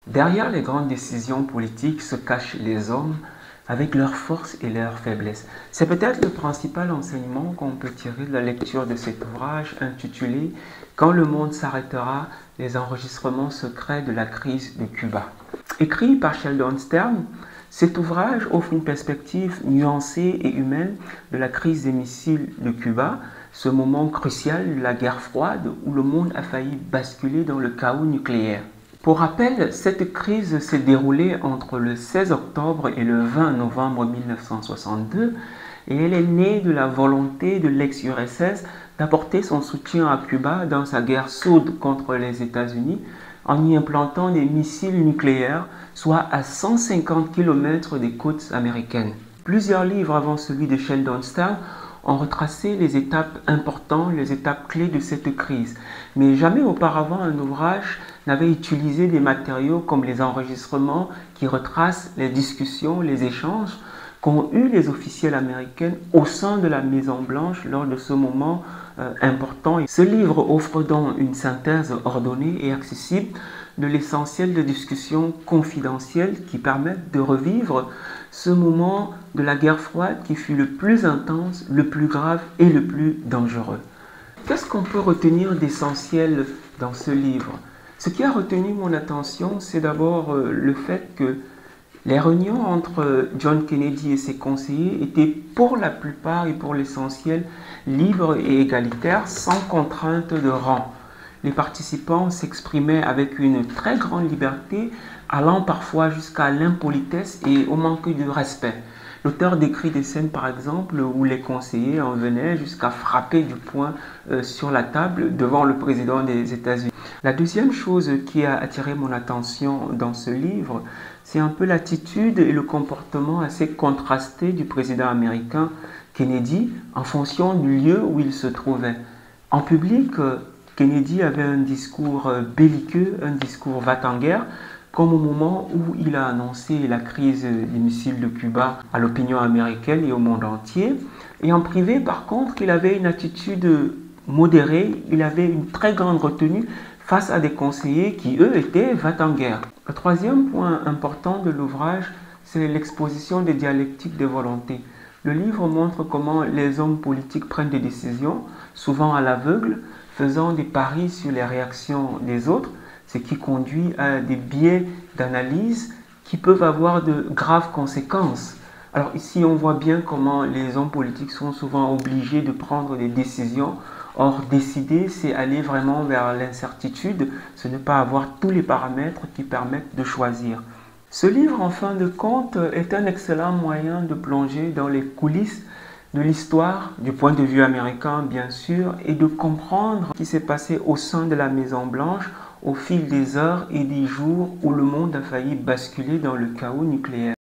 Derrière les grandes décisions politiques se cachent les hommes avec leurs forces et leurs faiblesses. C'est peut-être le principal enseignement qu'on peut tirer de la lecture de cet ouvrage intitulé « Quand le monde s'arrêtera, les enregistrements secrets de la crise de Cuba ». Écrit par Sheldon Stern, cet ouvrage offre une perspective nuancée et humaine de la crise des missiles de Cuba, ce moment crucial de la guerre froide où le monde a failli basculer dans le chaos nucléaire. Pour rappel, cette crise s'est déroulée entre le 16 octobre et le 20 novembre 1962 et elle est née de la volonté de l'ex-URSS d'apporter son soutien à Cuba dans sa guerre sourde contre les États-Unis en y implantant des missiles nucléaires, soit à 150 km des côtes américaines. Plusieurs livres avant celui de Sheldon Stern ont retracé les étapes importantes, les étapes clés de cette crise. Mais jamais auparavant un ouvrage n'avait utilisé des matériaux comme les enregistrements qui retracent les discussions, les échanges qu'ont eu les officiels américains au sein de la Maison Blanche lors de ce moment important. Ce livre offre donc une synthèse ordonnée et accessible de l'essentiel de discussions confidentielles qui permettent de revivre ce moment de la guerre froide qui fut le plus intense, le plus grave et le plus dangereux. Qu'est-ce qu'on peut retenir d'essentiel dans ce livre? Ce qui a retenu mon attention, c'est d'abord le fait que les réunions entre John Kennedy et ses conseillers étaient pour la plupart et pour l'essentiel libres et égalitaires, sans contrainte de rang. Les participants s'exprimaient avec une très grande liberté, allant parfois jusqu'à l'impolitesse et au manque de respect. L'auteur décrit des scènes par exemple où les conseillers en venaient jusqu'à frapper du poing sur la table devant le président des États-Unis. La deuxième chose qui a attiré mon attention dans ce livre, c'est un peu l'attitude et le comportement assez contrasté du président américain Kennedy en fonction du lieu où il se trouvait. En public, Kennedy avait un discours belliqueux, un discours va-t-en-guerre, comme au moment où il a annoncé la crise des missiles de Cuba à l'opinion américaine et au monde entier. Et en privé, par contre, il avait une attitude modérée, il avait une très grande retenue face à des conseillers qui, eux, étaient va-t-en-guerre. Le troisième point important de l'ouvrage, c'est l'exposition des dialectiques des volontés. Le livre montre comment les hommes politiques prennent des décisions, souvent à l'aveugle, faisant des paris sur les réactions des autres, ce qui conduit à des biais d'analyse qui peuvent avoir de graves conséquences. Alors ici, on voit bien comment les hommes politiques sont souvent obligés de prendre des décisions. Or, décider, c'est aller vraiment vers l'incertitude, ce n'est pas avoir tous les paramètres qui permettent de choisir. Ce livre, en fin de compte, est un excellent moyen de plonger dans les coulisses de l'histoire, du point de vue américain bien sûr, et de comprendre ce qui s'est passé au sein de la Maison Blanche au fil des heures et des jours où le monde a failli basculer dans le chaos nucléaire.